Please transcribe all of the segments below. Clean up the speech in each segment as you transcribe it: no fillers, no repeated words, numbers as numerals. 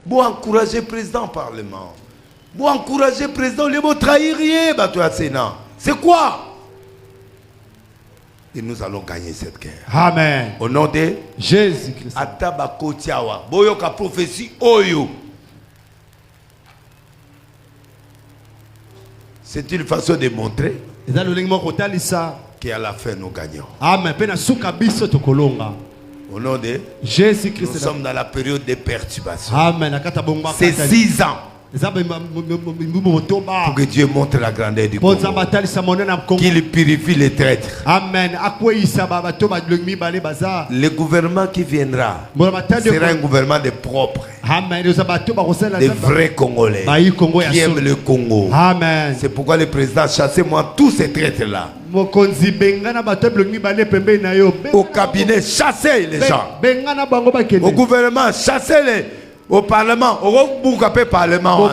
Vous encouragez le président au Parlement. Vous encouragez le président, vous trahir rien, Sénat. C'est quoi? Et nous allons gagner cette guerre. Amen. Au nom de Jésus-Christ. Atabako Tiawa. Boyoka prophétie Oyo. C'est une façon de montrer qu'à la fin nous gagnons. Amen. Au nom de Jésus-Christ. Nous sommes dans la période de perturbation. Amen. C'est 6 ans pour que Dieu montre la grandeur du Congo. Qu'il purifie les traîtres. Amen. Le gouvernement qui viendra sera un gouvernement de propres. Amen. Des vrais Congolais qui aiment le Congo. Amen. C'est pourquoi le président chassez-moi tous ces traîtres-là. Au cabinet, chassez les gens. Au gouvernement, chassez-les. Au Parlement, au Parlement.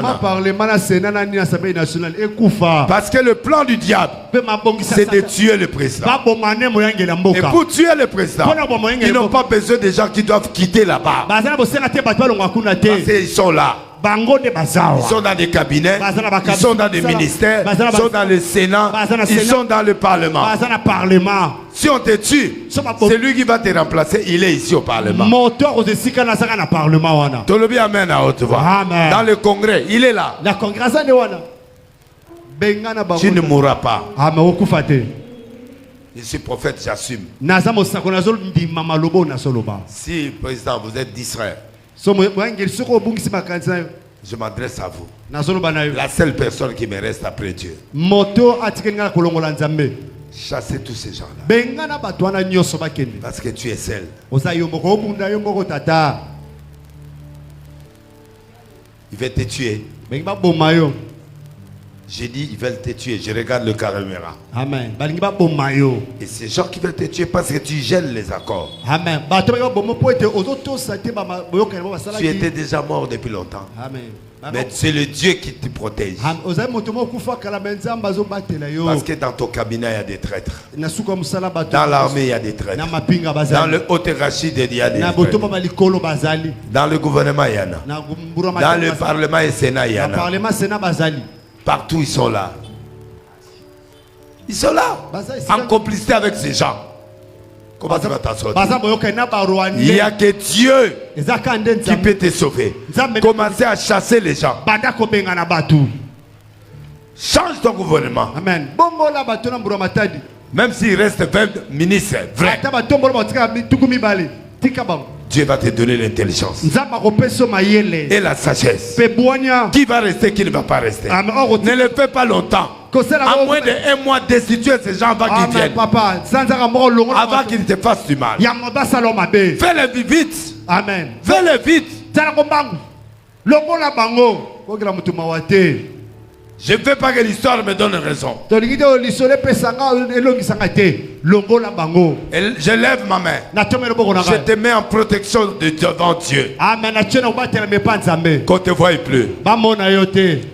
Parce que le plan du diable, c'est de tuer le président. Et pour tuer le président, ils n'ont pas besoin des gens qui doivent quitter là-bas. Parce qu'ils sont là. Ils sont dans des cabinets, ils sont dans des ministères, ils sont dans le Sénat, ils sont dans le Parlement. Si on te tue, c'est lui qui va te remplacer, il est ici au Parlement. Tolobi amen à haute voix. Dans le congrès, il est là. Tu ne mourras pas. Je suis prophète, j'assume. Si, président, vous êtes d'Israël, je m'adresse à vous. La seule personne qui me reste après Dieu. Chassez tous ces gens-là. Parce que tu es seul. Il va te tuer. J'ai dit, ils veulent te tuer. Je regarde le caméra. Amen. Et ces gens qui veulent te tuer parce que tu gèles les accords. Amen. Tu étais déjà mort depuis longtemps. Amen. Mais c'est le Dieu qui te protège. Parce que dans ton cabinet, il y a des traîtres. Dans l'armée, il y a des traîtres. Dans le haut hiérarchie, il y a des traîtres. Dans le gouvernement, il y en a. Dans le Parlement et le Sénat, il y en a. Partout, ils sont là. Ils sont là. En complicité avec ces gens. Comment tu vas t'en sortir? Il n'y a que Dieu qui peut te sauver. Commencez à chasser les gens. Change ton gouvernement. Amen. Même s'il reste 20 ministres, vrai. Dieu va te donner l'intelligence et la sagesse. Qui va rester, qui ne va pas rester. Ne le fais pas longtemps. À moins d'un mois, destituer ces gens avant qu'ils viennent. Avant qu'ils te fassent du mal. Fais-le vite. Amen. Fais-le vite. Je ne veux pas que l'histoire me donne raison. Et je lève ma main. Je te mets en protection devant Dieu. Qu'on ne te voie plus.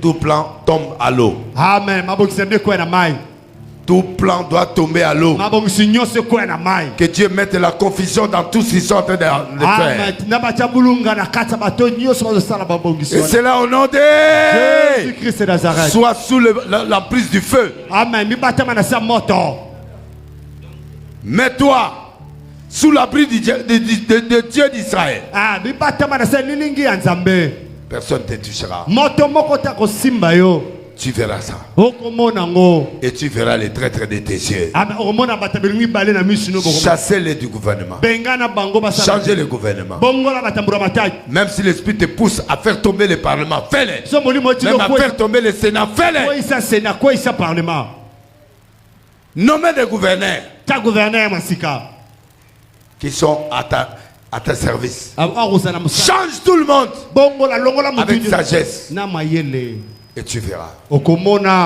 Tout plan tombe à l'eau. Amen. Tout plan doit tomber à l'eau. Que Dieu mette la confusion dans tout ce qu'ils sont en train de faire. Et c'est là au nom de Jésus-Christ de Nazareth. Sois sous l'emprise du feu. Amen. Mets-toi sous l'abri de Dieu d'Israël. Personne ne te touchera. Tu verras ça. Et tu verras les traîtres de tes yeux. Chassez-les du gouvernement. Changez le gouvernement. Même si l'esprit te pousse à faire tomber le parlement, fais-le. Même à faire tomber le Sénat, fais-le. Nommez des gouverneurs qui sont à ta service. Change tout le monde avec sagesse. Et tu verras.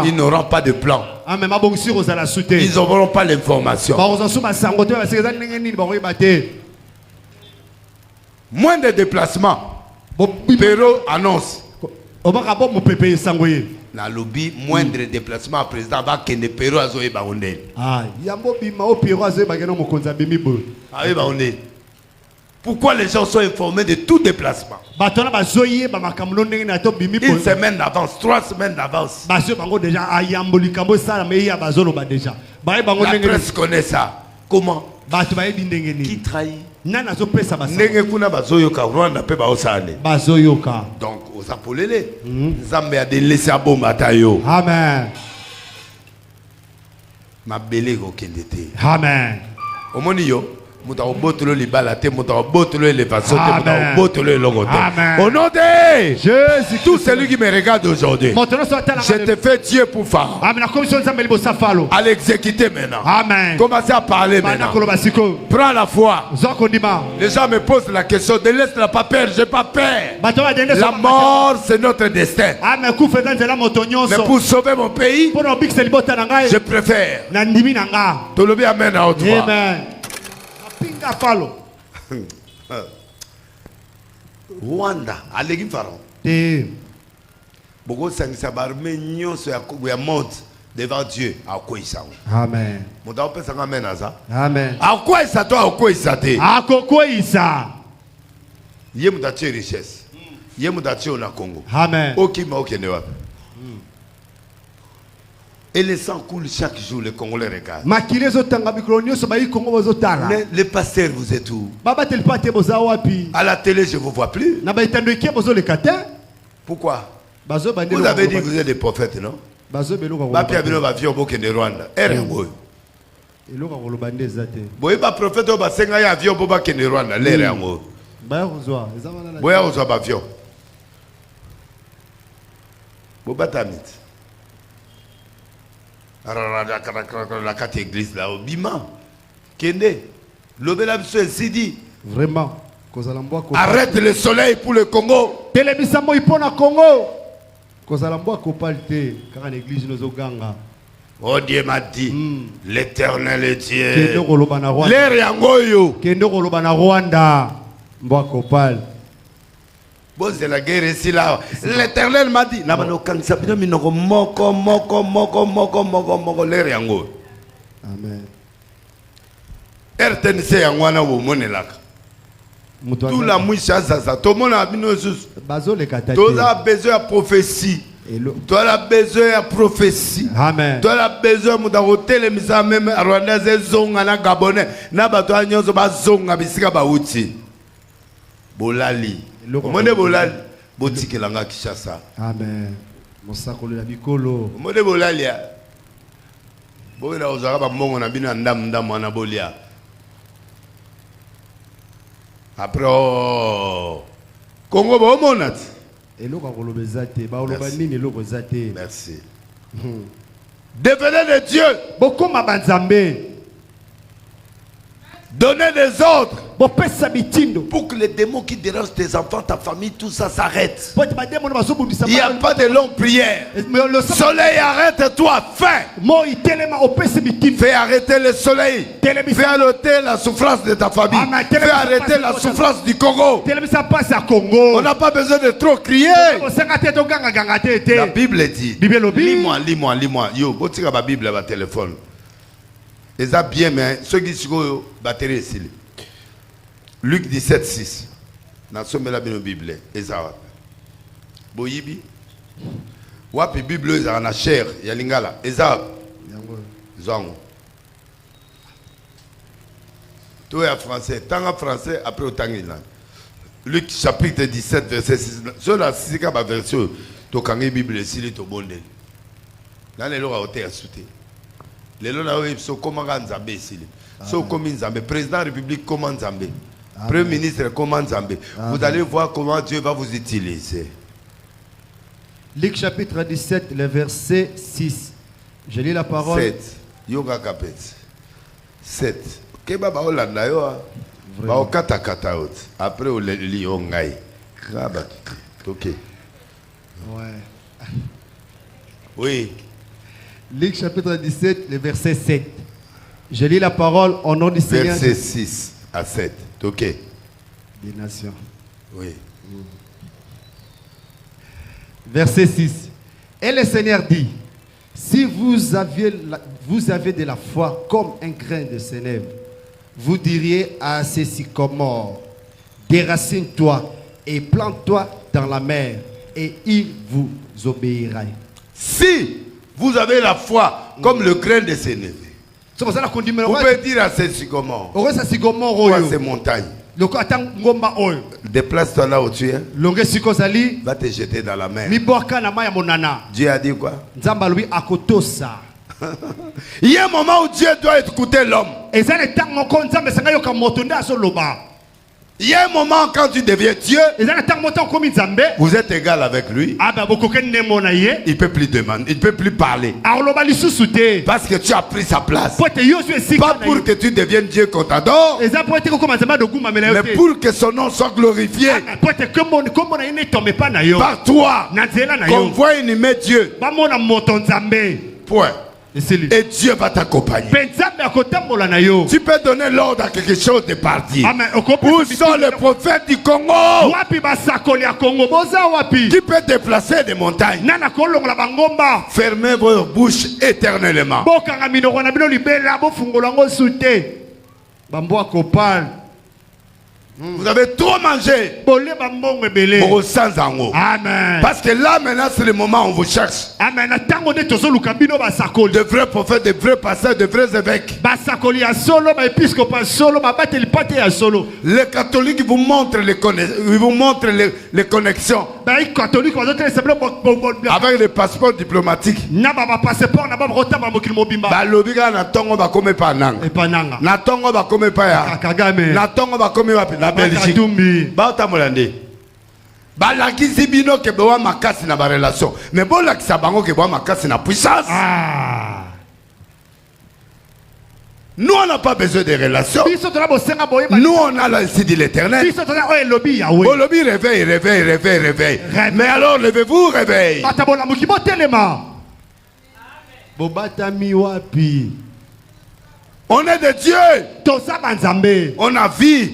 Ils n'auront pas de plan. Ils n'auront pas l'information. Moins de déplacements. Perrault annonce. La lobby, moindre déplacement à président va que ne Perrault a zoé baondé. Ah oui baondé. Pourquoi les gens sont informés de tout déplacement? Une semaine d'avance, 3 semaines d'avance. La presse connaît ça. Comment? Qui trahit? Donc, aux appelés, Zambé a délaissé à bon bataillon. Amen. Ma belle okendete. Amen. Omonio. Au nom de Jésus, tout celui qui me regarde aujourd'hui, je te fais Dieu pour phare. À l'exécuter maintenant. Amen. Commencez à parler maintenant. Prends la foi. Les gens me posent la question, ne laisse-la pas peur, je n'ai pas peur. La mort, c'est notre destin. Mais pour sauver mon pays, je préfère. Amen. Amen. Rwanda, allez pharaon. Beaucoup sangisa barme nyonso ya monde devant Dieu à quoi ils sont. Amen. Mon tape ça amen ça. Amen. À quoi ça toi à quoi ça te? À quoi ça? Yemu datie richesse. Yemu datie na Congo. Amen. Okima okende wapi? Et le sang coule chaque jour, les Congolais regardent. Les pasteurs, vous êtes où? À la télé, je ne vous vois plus. Pourquoi? Vous avez dit que vous êtes des prophètes, non? La carte église là, au Bima, Kende, l'obéla ainsi dit. Vraiment. Arrête le soleil pour le Congo. Télévisamo ipona Congo. Kozalambo kopalte, car en église nous oganga. Oh Dieu m'a dit, l'Éternel est Dieu. L'air yangoyo. Kendo kolobana Rwanda. Mbo kopal. Bon, c'est la guerre ici là. L'Éternel m'a dit. Amen. RTNC yangwana wo monelaka. Tout la mouissa zaza. Tout le monde a besoin de prophétie. Tu as besoin de prophétie. Amen. Tu as besoin de hôtel même Rwandais zonga na Gabonais na bato nyonso ba zonga bisika ba uti. Bolali. Monde bolali botikelanga Kishasa. Amen. Mosakolo la bikolo. Monde bolali ya. Bona ozaka ba mbongo na bino ndam na bolia. Après Congo ba monat. Merci. Devenez de Dieu. Donnez des ordres pour que les démons qui dérangent tes enfants, ta famille, tout ça s'arrête. Il n'y a pas de longue prière. Soleil, arrête-toi, fais. Fais arrêter le soleil. Fais arrêter la souffrance de ta famille. Fais arrêter la souffrance du Congo. On n'a pas besoin de trop crier. La Bible dit. Lis-moi. Yo, botika ba Bible ba téléphone. Et ça bien, mais ceux qui sont batterie ici. Luc 17, 6. Nous sommes là dans la Bible. Et ça. Boyibi. Wapi Bible, ils ont la chair. Il y a l'ingala. Et ça. Zango. Tout est français. Tant en français, après au Tangilan. Luc chapitre 17, verset 6. Sur la 6 version, tu as la Bible ici, tu as bon. Là, les gens ont été assoutés. Les gens sont comment Nzambé ici. Sont comme Nzambé. Président de la République, comment Nzambé. Premier ministre, comment Nzambé. Vous allez voir comment Dieu va vous utiliser. Luc chapitre 17, le verset 6. Je lis la parole. 7. Yoga kapet. 7. Keba ba olanda yo. Ba okata kata out. Après on lit ongai. Kraba. OK. Ouais. Oui. Luc chapitre 17, le verset 7. Je lis la parole au nom du Seigneur. Verset 6 à 7. OK. Des nations. Oui. Verset 6. Et le Seigneur dit, si vous avez de la foi comme un grain de sénèbre, vous diriez à ces sycomores, déracine-toi et plante-toi dans la mer, et il vous obéira. Si vous avez la foi comme le grain de sénévé, vous pouvez dire à ces sycomores ou à ces montagnes, déplace-toi là où tu es, va te jeter dans la mer. Dieu a dit quoi? Il y a un moment où Dieu doit écouter l'homme. Il y a un moment quand tu deviens Dieu, vous êtes égal avec lui. Il ne peut plus demander, il ne peut plus parler. Parce que tu as pris sa place. Pas pour que tu deviennes Dieu qu'on t'adore, mais pour que son nom soit glorifié. Par toi, qu'on voit inhumer Dieu. Point. Et Dieu va t'accompagner. Tu peux donner l'ordre à quelque chose de partir. Où sont les prophètes du Congo qui peut déplacer des montagnes? Fermez vos bouches éternellement. Vous avez trop mangé. Amen. Parce que là maintenant c'est le moment où on vous cherche. Amen. De vrais prophètes, de vrais pasteurs, de vrais évêques. Les catholiques vous montrent les connexions. Avec les passeports diplomatiques. La Belgique. Balakisi bino ke bewa makasi na ba relation. Mais bon la kisabango ke bewa makasi na puissance. Nous on n'a pas besoin de relations. Nous on a ici de l'Éternel. Oh lobby réveille. Mais alors levez-vous, réveille. On est de Dieu. On a vie.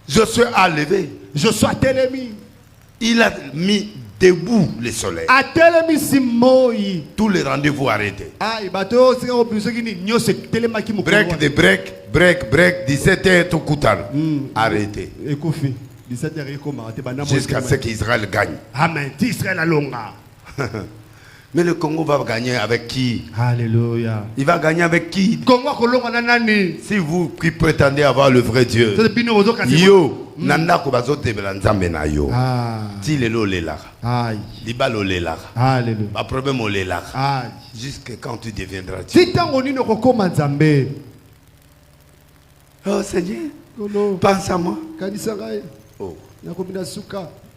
Josué a levé. Il a mis debout le soleil. Tous les rendez-vous arrêtés. Break, 17h tout coutal. Arrêté. Jusqu'à ce qu'Israël gagne. Amen. Israël alonga. Mais le Congo va gagner avec qui? Alléluia. Il va gagner avec qui? Si vous qui prétendez avoir le vrai Dieu, yo, nanda ko bazote belanzambe na yo. Ti lelo lelara. Libalo lelara. Alléluia. Pas problème au lelara. Jusqu'à quand tu deviendras Dieu. Oh Seigneur, pense à moi. Oh.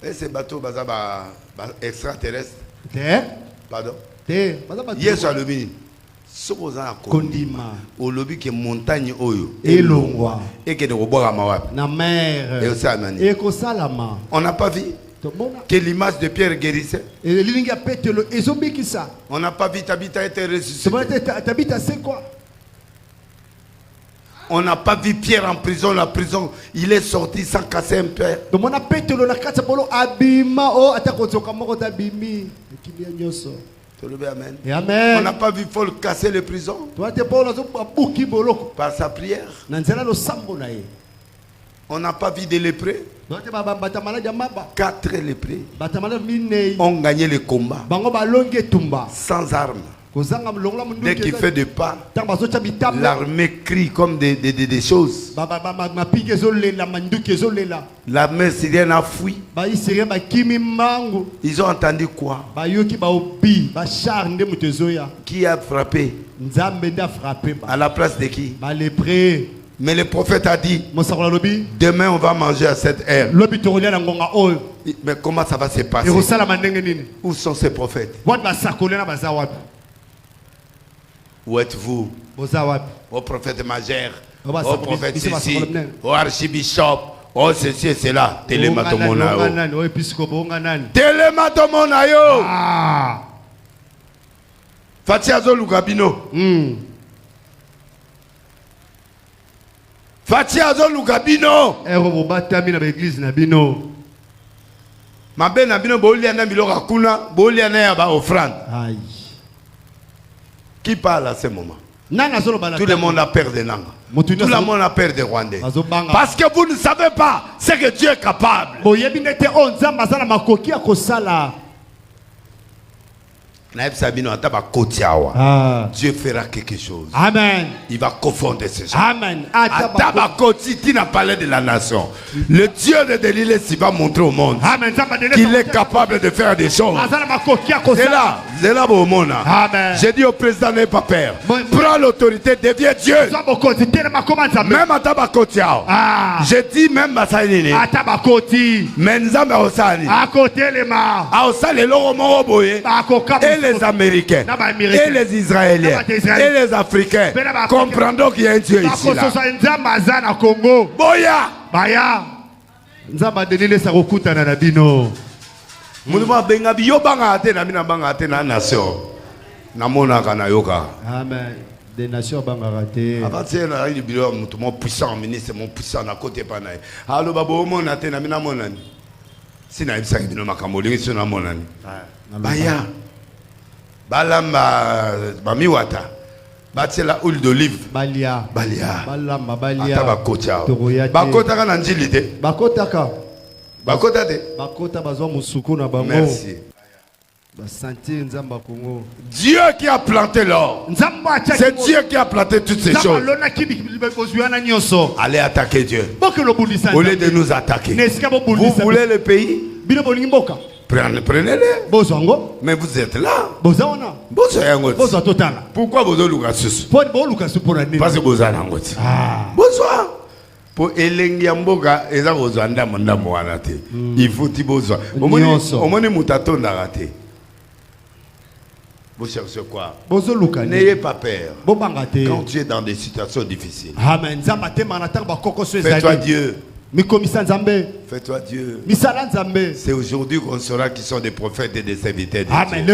Et ces bateaux bazaba extraterrestres. Pardon? Hier sur le mini. Kondima. Au lobby qui est montagne oyo. Elongwa. Et que de reboire à Mawap. Na mer. Et aussi à Mani. Et Kosalama. On n'a pas vu que l'image de Pierre guérissait. On n'a pas vu Tabitha être ressuscité. Tabitha c'est quoi? On n'a pas vu Pierre en prison, la prison, il est sorti sans casser un père. Amen. Amen. On n'a pas vu Paul casser les prisons par sa prière. On n'a pas vu des lépreux. 4 lépreux ont gagné le combat sans armes. Dès qu'il fait des pas, l'armée crie comme des choses. L'armée syrienne a fui. Ils ont entendu quoi? Qui a frappé? À la place de qui? Mais le prophète a dit, demain on va manger à cette heure. Mais comment ça va se passer? Où sont ces prophètes? Où êtes-vous? Au prophète majeur, au prophète ceci, au archibishop, au ceci et cela. Télématomonayo. Télématomonayo. Fatiazo Lugabino. Fatiazo Lugabino. Mabe na bino boliana biloko kuna, boliana ya ba offrande. Qui parle à ce moment? Tout le monde a peur de Nanga. Tout le monde a peur des Rwandais. Parce que vous ne savez pas ce que Dieu est capable. Dieu fera quelque chose. Amen. Il va confondre ces gens. Amen. Tu n'as parlé de la nation. Le Dieu de Delilah va montrer au monde qu'il est capable de faire des choses. C'est là au monde. J'ai dit au président, n'aie pas peur. Prends l'autorité, deviens Dieu. Même à Tabakotiao. J'ai dit même à Saïnini. Mais nous avons Osani. À Osani, et les Américains, et les Israéliens, et les Africains comprendront qu'il y a un Dieu ici. Boya! Baya! Nzamba denile sa rokuta na nabino. Muluma benga biyo banga ate na mina banga ate na nation. Namona kana yoka. Amen. Des nations banga ate. Abatie na ile bilo mutu mo puissant ministre mon puissant na côté panaye. Allo babo mo na te na mina monani. Sina ibisa bino makambo lingi sona monani. Baya. Balamba bamiwata. Batela huile d'olive. Balia. Balamba balia. Bakota. Bakota kana njili te. Bakota ka. Bakota te. Bakota bazwa musuku na bango. Merci. Dieu qui a planté l'or. C'est Dieu qui a planté toutes ces choses. Allez attaquer Dieu. Au lieu de nous attaquer. Vous voulez le pays? Prenez-le. Mais vous êtes là. Pourquoi vous avez le parce que vous avez besoin. Pour elengi mboka eza kozanda mondamo wana te. Il faut ti besoin. Omoni mutatonda raté. Vous cherchez quoi? N'ayez pas peur. Quand tu es dans des situations difficiles. Amen. Fais-toi Dieu. Fais-toi Dieu. C'est aujourd'hui qu'on saura qui sont des prophètes et des serviteurs de Dieu. Amen.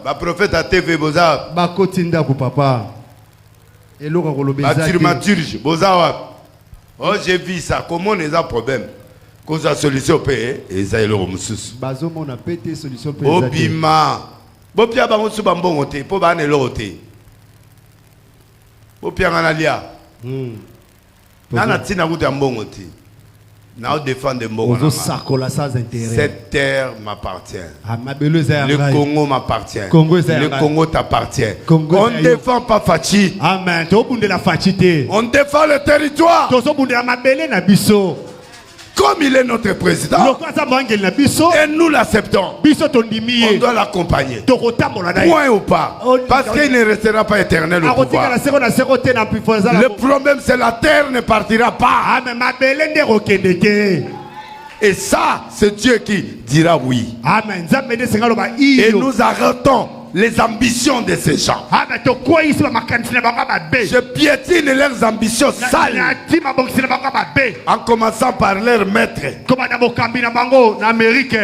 Ma prophète à TV Boza. Bakotinda ku papa. Eloko kolobeza. Oh, j'ai vu ça. Comment on a un problème? Cause la solution paye et ça est le remusus. Bazomo na pété solution paye. Obima. Bopia bango su bambongo te po ba ne lote. Bopia nganalia. Nana tina ku ta mbongo te. Na o défendre mbongo. Ozo sakola sans intérêt. Cette terre m'appartient. Le Congo m'appartient. Le Congo t'appartient. On ne défend pas Fachi. Amen. To la Fachi. On défend le territoire. To so bundela mabele na biso. Comme il est notre président, et nous l'acceptons, on doit l'accompagner. Point ou pas. Parce qu'il ne restera pas éternel au pouvoir. Le problème, c'est la terre ne partira pas. Et ça, c'est Dieu qui dira oui. Et nous arrêtons les ambitions de ces gens. Je piétine leurs ambitions sales. En commençant par leur maître.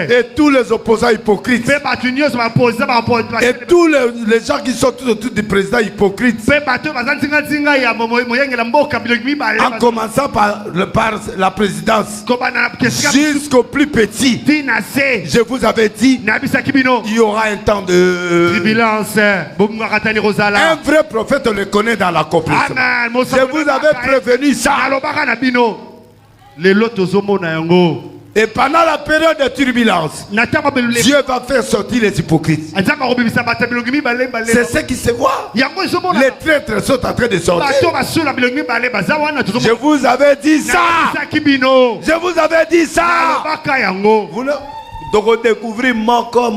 Et tous les opposants hypocrites. Et tous les gens qui sont tout autour du président hypocrite. En commençant par la présidence. Jusqu'au plus petit. Je vous avais dit, il y aura un temps de un vrai prophète, on le connaît dans l'accomplissement. Je vous avais prévenu ça. Et pendant la période de turbulence, Dieu va faire sortir les hypocrites. C'est ce qui se voit. Les traîtres sont en train de sortir. Je vous avais dit ça. Je vous avais dit ça. Vous donc découvrir moko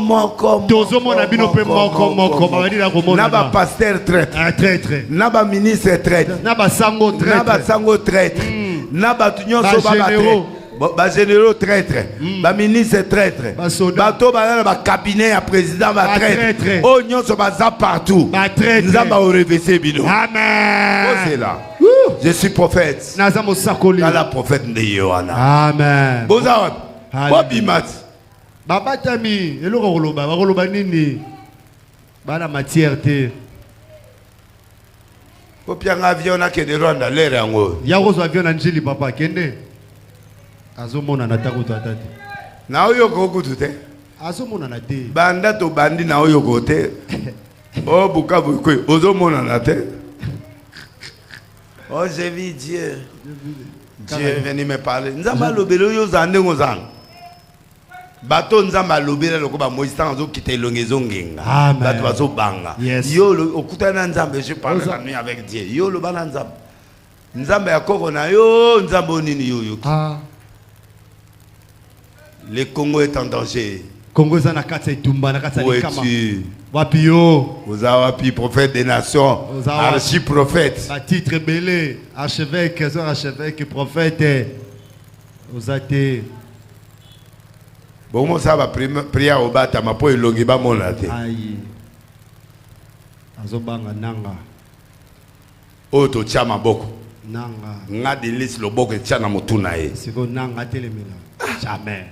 naba pasteur traître, naba ministre traître, naba sango traître, naba tunyo so ba généraux traître, ba ministre traître, bato ba ba cabinet à président ba traître, oh nyonso ba za partout, nous avons réveillé bino. Amen. C'est là. Je suis prophète. Dans la prophète de Yohana. Amen. Boza Bobimat. Baba Tami, eloko koloba nini? Bana matière te. Kopianga avion na ke de Rwanda l'air yango. Ya ko avion na njili papa kende. Azomona na takuto atati. Na oyo ko kutu te. Banda to bandi na oyo côté. Oh Bukavu ko ozo mona na te. Oh j'ai vu Dieu. Dieu est venu me parler. Nzamba lobelo yo zande ngozang. Bato nzamba lobela loko ba Moïse tanzo kite longezo ngenga. Bato bazo banga. Yo okutana nzamba je parle la nuit avec Dieu. Yo lo bana nzamba. Nzamba ya koko na yo nzamba nini yo yo. Le Congo est en danger. Congo za na kati itumba na kati likama. Wapi yo? Wapi prophète des nations, archi-prophète. À titre belé, archevêque, archevêque, prophète. Vous êtes. Bon, moi ça va prier au bata, ma po elongi ba monate. Aïe. Azobanga nanga. Oto chama boko. Nanga. Nga de lis lo boko chana motuna e. Siko nanga telemela. Jamais.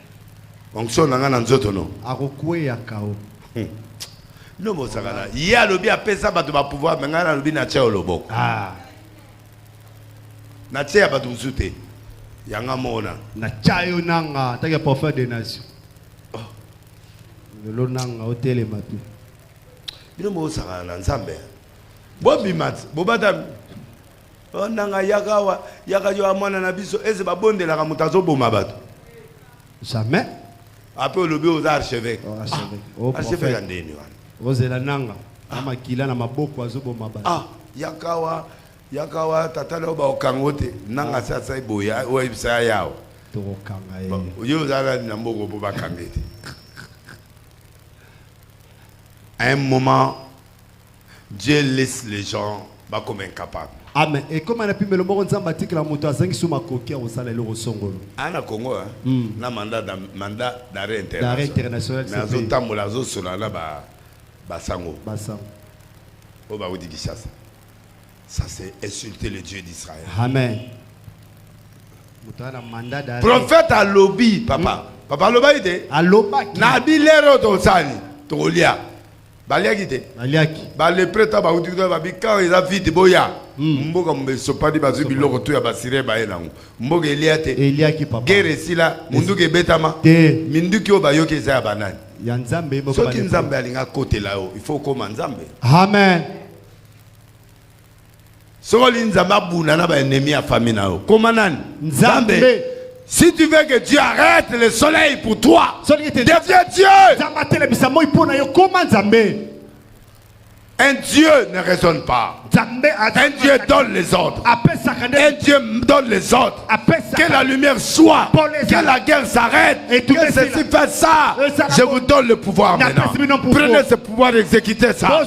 Onction nanga na nzoto no. Akokwe ya kao. No mosakana. Ya lobi apesa bato ba pouvoir menga na lobi na cheo loboko. Na chea bato usute. Yanga mona. Na chayo nanga, take prophète des nations. Le nanga hôtel et matu. Bino mosakana nzambe. Bobi mat, bobata. Nanga yakayo amana na biso eze babondela ka mutazo boma bato. Jamais. Après lobi aux archevêques. Archevêque. Archevêque ndeni wana. Ozela nanga amakila na maboko azobo mabata. Yakawa tatala ba okangote nanga sasa iboya oibisa yao to okanga yo zala na mboko po bakangete. À un moment Dieu laisse les gens pas comme incapables. Amen. Et comme on a pu me le mot nzamba tikla moto azangi suma koki o sala le rosongolo. Ana Congo na mandat d'arrêt international. Mais azo tambola azo sola na basango. Oh bah dit ça. Ça c'est insulter le Dieu d'Israël. Amen. Prophète à lobby papa. Papa loba ide. A loba. Na bilero to sani. To lia. Baliaki te. Ba le prêtre ba uti ba bika eza vite boya. Mboka mbeso padi ba zubi loko to ya basire ba elango. Mboka eliate. Eliaki papa. Gere sila munduke betama. Minduki o ba yoke za banani. Ya nzambe mboka. Soki nzambe alinga kote lao, il faut koma nzambe. Amen. Soki nzambe abuna na ba ennemi ya famille nao. Koma nani? Nzambe. Si tu veux que Dieu arrête le soleil pour toi, deviens Dieu. Un Dieu ne raisonne pas. Un Dieu donne les ordres. Un Dieu donne les ordres. Que la lumière soit. Que la guerre s'arrête. Que ceci fait ça. Je vous donne le pouvoir maintenant. Prenez ce pouvoir d'exécuter ça.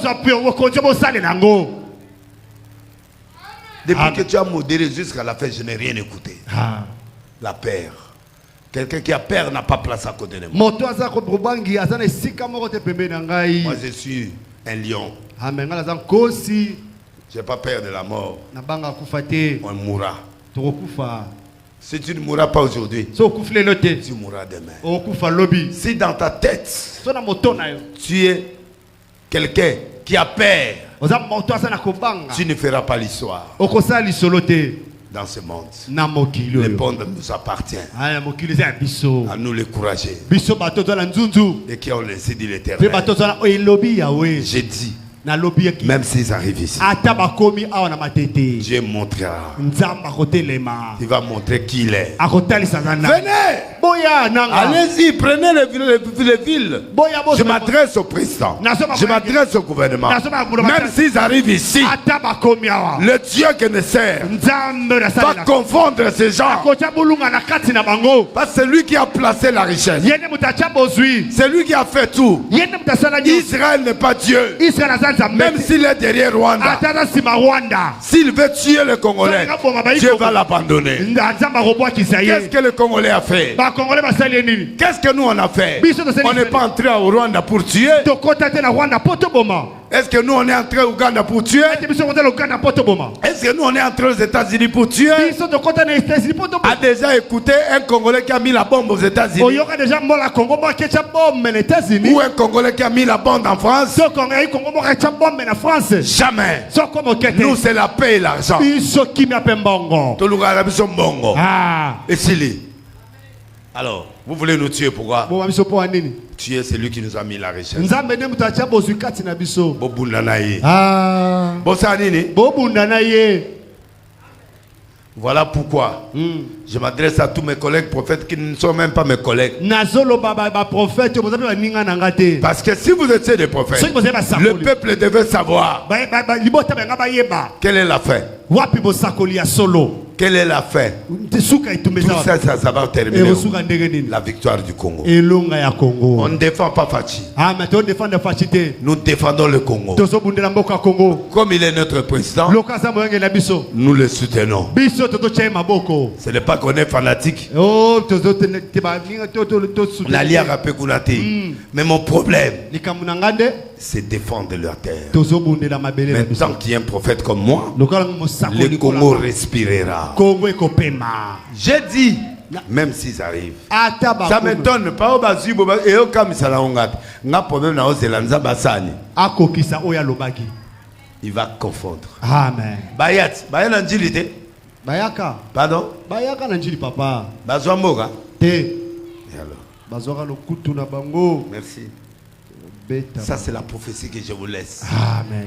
Depuis que tu as modéré jusqu'à la fin, je n'ai rien écouté. La peur. Quelqu'un qui a peur n'a pas place à côté de moi. Moi, je suis un lion. Je n'ai pas peur de la mort. On mourra. Si tu ne mourras pas aujourd'hui, tu mourras demain. Si dans ta tête, tu es quelqu'un qui a peur, tu ne feras pas l'histoire. Dans ce monde, le monde nous appartient. À nous les courageux et qui ont laissé dire l'Éternel. J'ai dit, même s'ils arrivent ici, Dieu montrera. Il va montrer qui il est. Venez! Allez-y, prenez les villes. Je m'adresse au président. Je m'adresse au gouvernement. Même s'ils arrivent ici, le Dieu que nous sert va confondre ces gens. Parce que c'est lui qui a placé la richesse. C'est lui qui a fait tout. Israël n'est pas Dieu. Même s'il est derrière Rwanda. S'il veut tuer le Congolais, Dieu va l'abandonner. Qu'est-ce que le Congolais a fait? Qu'est-ce que nous on a fait? On n'est pas entré au Rwanda pour tuer. Est-ce que nous on est entré au Ouganda pour tuer? Est-ce que nous on est entré aux États-Unis pour tuer? A déjà écouté un Congolais qui a mis la bombe aux États-Unis? Ou un Congolais qui a mis la bombe en France? Jamais. Nous c'est la paix et l'argent. Et Alors, vous voulez nous tuer, pourquoi? Tuer celui qui nous a mis la richesse. Voilà pourquoi je m'adresse à tous mes collègues prophètes qui ne sont même pas mes collègues. Parce que si vous étiez des prophètes, le peuple devait savoir quelle est la fin. Quelle est la fin? Tout ça, ça va terminer. La victoire du Congo. On ne défend pas Fachi. Nous défendons le Congo. Comme il est notre président, nous le soutenons. Ce n'est pas qu'on est fanatique. Mais mon problème, c'est défendre leur terre. Mais tant qu'il y a un prophète comme moi, le Congo respirera. J'ai dit, même s'ils arrivent, ça ne m'étonne pas. Il va confondre. Amen. Pardon? Merci. Ça, c'est la prophétie que je vous laisse. Amen.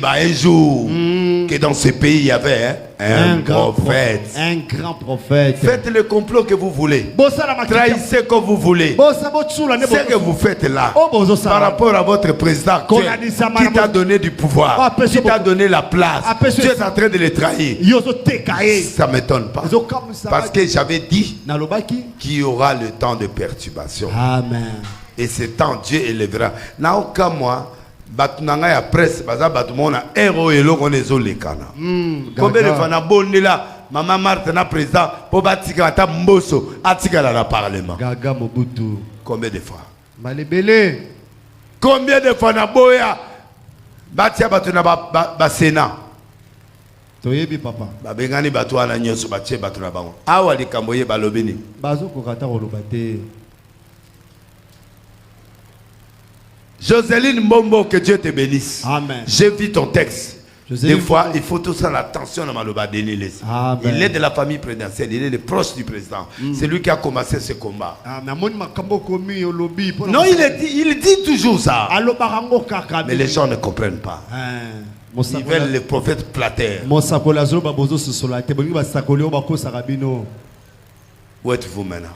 Un jour, que dans ce pays, il y avait un prophète. Un grand prophète. Faites le complot que vous voulez. Trahissez comme vous voulez. Ce que vous faites là, par rapport à votre président qui t'a donné du pouvoir, qui t'a donné la place, tu es en train de le trahir. Ça ne m'étonne pas. Parce que j'avais dit qu'il y aura le temps de perturbation. Amen. Et ce temps, Dieu élèvera. Na aucun mois, batunanga ya presse, baza batumona héros et l'on est au lekana. Combien de fois na bonne là, maman Marthe na président, pour batika ata mboso, atika la parlement. Gaga Mobutu. Combien de fois? Malebele. Combien de fois na boya, batia batuna ba Sénat. Toyebi papa. Babengani batu ana nyoso batie batuna bango. Awa likamboye balobini. Bazo kokata kolobate. Joséline Mbombo, que Dieu te bénisse. Amen. J'ai vu ton texte. Joséline Des fois, Mbombo. il faut tout ça l'attention à Maloba Deniles. Amen. Il est de la famille présidentielle, il est le proche du président. C'est lui qui a commencé ce combat. Non, il dit toujours ça. Mais les gens ne comprennent pas. Ils veulent les prophètes plateurs. Où êtes-vous maintenant?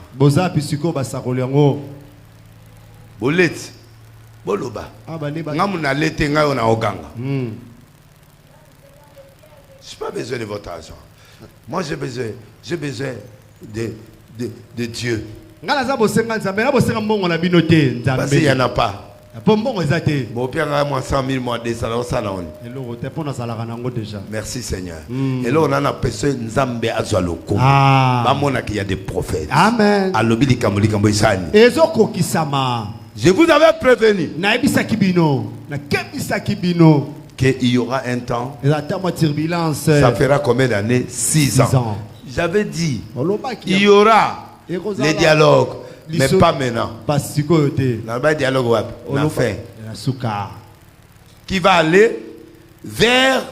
Bolette. Boloba. Ngamuna lete ngayo na oganga. Je n'ai pas besoin de votre argent. Moi j'ai besoin de Dieu. Parce qu'il n'y en a pas. Merci Seigneur. Et là on a besoin Nzambe azwaloko. Il y a des prophètes. Amen. Je vous avais prévenu qu'il y aura un temps. Ça fera combien d'années? 6 ans. J'avais dit il y aura les dialogues, mais pas maintenant. Le dialogue qui va aller vers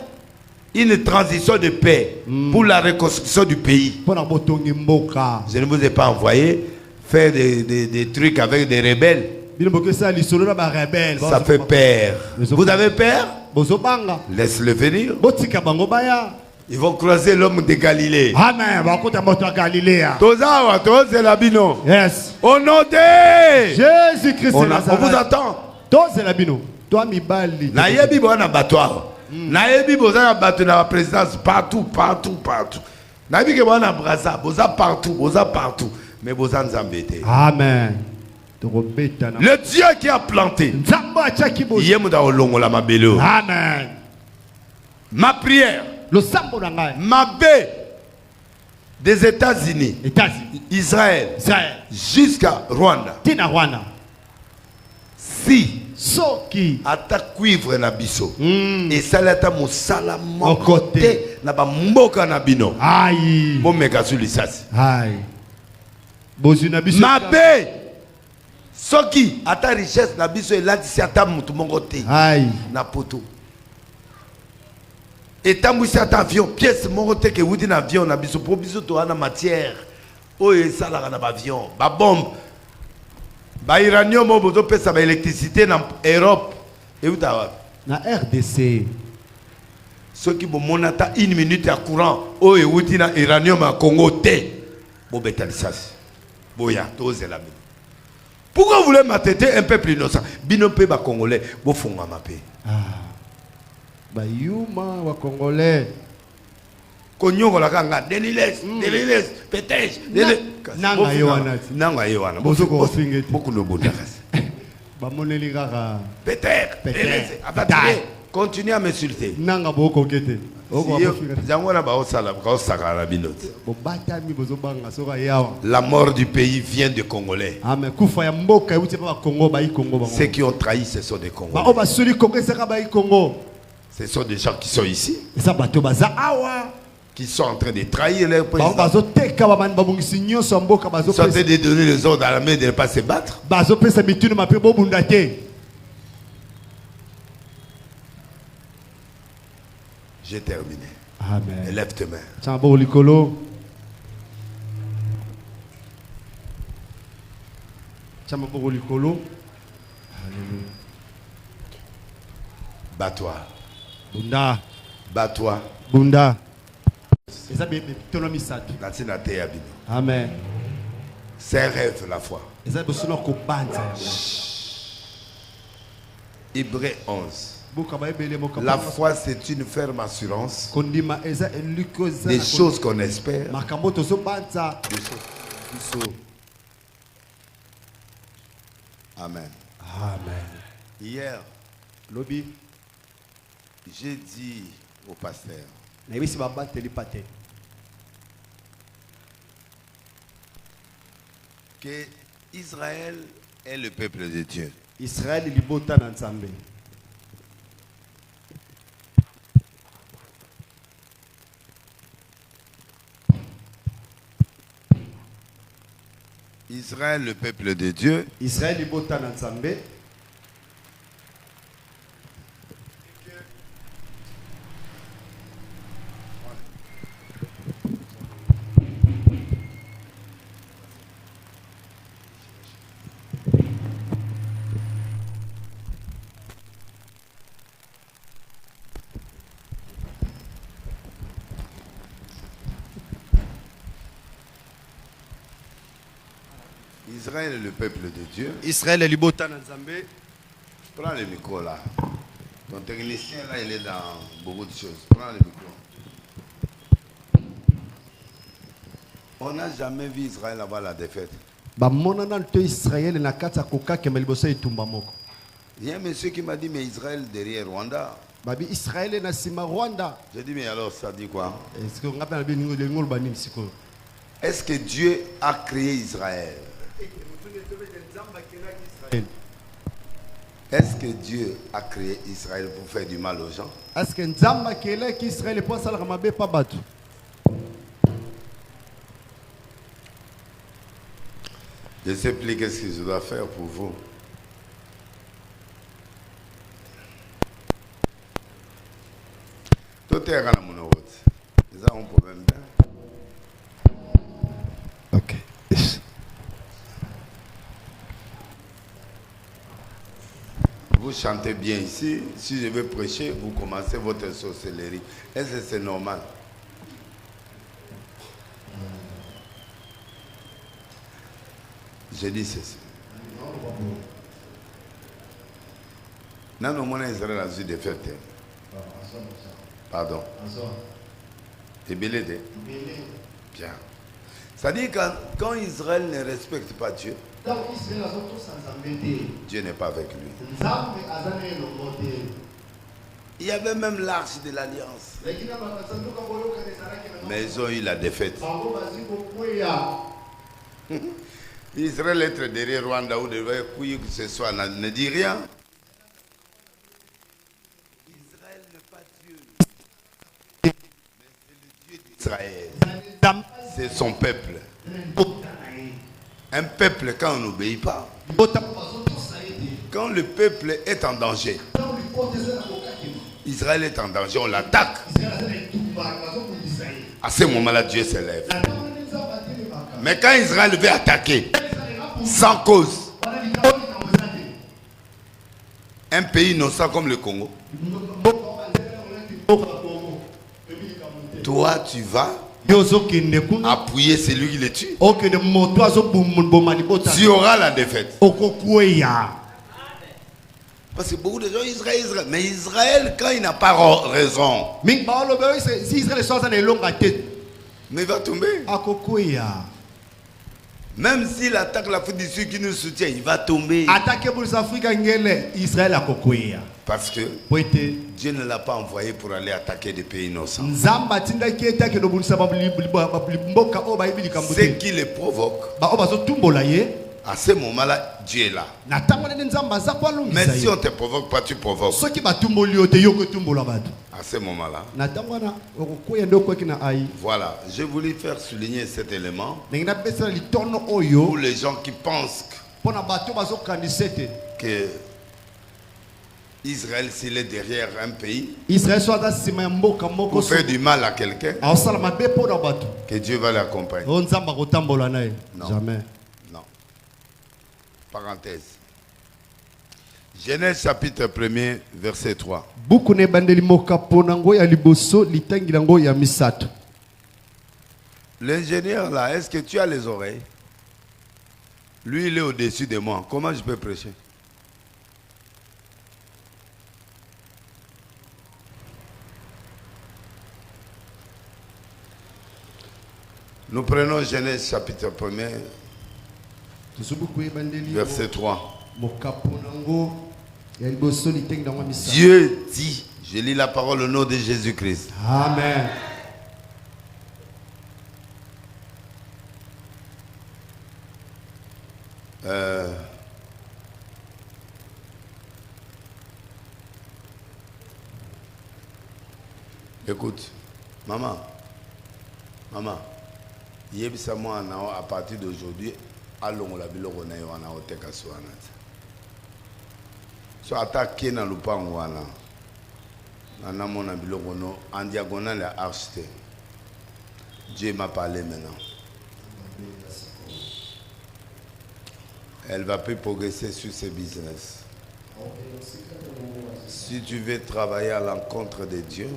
une transition de paix pour la reconstruction du pays. Je ne vous ai pas envoyé faire des trucs avec des rebelles. Ça fait peur. Vous avez peur? Laisse-le venir. Ils vont croiser l'homme de Galilée. Amen. Yes. Au nom de Jésus-Christ. On vous attend. Nayebi bona batwa. Nayebi boza batu na présidence partout. Nayebi ke bona braza boza partout. Mais boza nzambete. Amen. Le Dieu qui a planté. Amen. Ma prière. Ma paix des États-Unis, Israël, jusqu'à Rwanda. Si attaque cuivre na biso et salata musala mon côté na ba mboka na bino. Aïe. Bon mega sur lisasi. Aïe. Ma paix. Soki ata richesse na biso elatisi ata mutu mongo te. Aïe. Na poto. Et tambouisi ata avion pièce mongo te ke wudi na avion na biso pour biso to ana matière Oh, et ça, là, on a avion, ba bombe, ba iranium, on peut ça, ba électricité dans Europe. Et où t'as? Na RDC. Ceux qui vont monter une minute à courant, oh, et où t'as iranium à Congo, té. Bon, bétal ça. Boya, tous la même. Pourquoi vous voulez m'attêter un peuple innocent? Binope ba congolais, bo fonga mapé. Ah. Ba yuma wa congolais. Konyo la kanga, deniles, pétège, nanga yoanati. Nanga yoana. Bozoko fingeti. Beaucoup de bondakas. Ba moneli kaka. Pétège, abattre. Continue à m'insulter. Nanga boko kete. La mort du pays vient des Congolais. Ceux qui ont trahi, ce sont des Congolais. Ce sont des gens qui sont ici, qui sont en train de trahir leur président. Ils sont en train de donner les ordres à la main de ne pas se battre. J'ai terminé. Amen. Élève tes mains. Bats-toi. Bunda. Bats-toi. Bunda. Amen. C'est un rêve la foi. Hébreux 11. La foi, c'est une ferme assurance des choses qu'on espère. Amen. Amen. Hier, j'ai dit au pasteur que Israël est le peuple de Dieu. Israël est le peuple de Dieu. Israël, le peuple de Dieu. Israël est le peuple de Dieu. Israël est le peuple de Dieu. Israël est le peuple de Dieu. Prends le micro là. Ton technicien là, il est dans beaucoup de choses. Prends le micro. On n'a jamais vu Israël avoir la défaite. Il y a un monsieur qui m'a dit, mais Israël derrière Rwanda. J'ai dit, mais alors ça dit quoi? Est-ce que Dieu a créé Israël? Est-ce que Dieu a créé Israël pour faire du mal aux gens? Est-ce que Dieu a créé Israël pour faire du mal aux gens? Je sais plus qu'est-ce que je dois faire pour vous. Tout est à mon route. C'est un problème. Ok. Vous chantez bien ici. Si je veux prêcher, vous commencez votre sorcellerie. Est-ce que c'est normal? Je dis ceci. Non, non, mon Israël a dû de faire. Pardon. C'est belé. Bien. C'est-à-dire que quand Israël ne respecte pas Dieu, Dieu n'est pas avec lui. Il y avait même l'arche de l'alliance. Mais ils ont eu la défaite. Israël être derrière Rwanda ou derrière qui que ce soit ne dit rien. Israël n'est pas Dieu. Mais c'est le Dieu d'Israël. C'est son peuple. Un peuple, quand on n'obéit pas, quand le peuple est en danger, Israël est en danger, on l'attaque. À ce moment-là, Dieu s'élève. Mais quand Israël veut attaquer, sans cause, un pays innocent comme le Congo, toi tu vas appuyer celui qui le tue. Tu auras la défaite. Parce que beaucoup de gens, Israël. Mais Israël, quand il n'a pas raison, mais il va tomber. Même s'il attaque l'Afrique du Sud qui nous soutient, il va tomber. Parce que Dieu ne l'a pas envoyé pour aller attaquer des pays innocents. Ce qui les provoque, à ce moment-là, Dieu est là. Mais si on ne te provoque pas, tu provoques. À ce moment-là. Voilà, je voulais faire souligner cet élément pour les gens qui pensent que Israël, s'il est derrière un pays, pour faire du mal à quelqu'un, que Dieu va l'accompagner. Non. Jamais. Non. Parenthèse. Genèse chapitre 1er, verset 3. L'ingénieur là, est-ce que tu as les oreilles? Lui, il est au-dessus de moi. Comment je peux prêcher? Nous prenons Genèse chapitre 1er, verset 3. Dieu dit, je lis la parole au nom de Jésus-Christ. Amen. Écoute, maman, à partir d'aujourd'hui, allons la ville on a oteka soana. So attaquer dans le pangwana. Nana mon biloko no en diagonale la architecte. Dieu m'a parlé maintenant. Elle va plus progresser sur ses business. Si tu veux travailler à l'encontre de Dieu,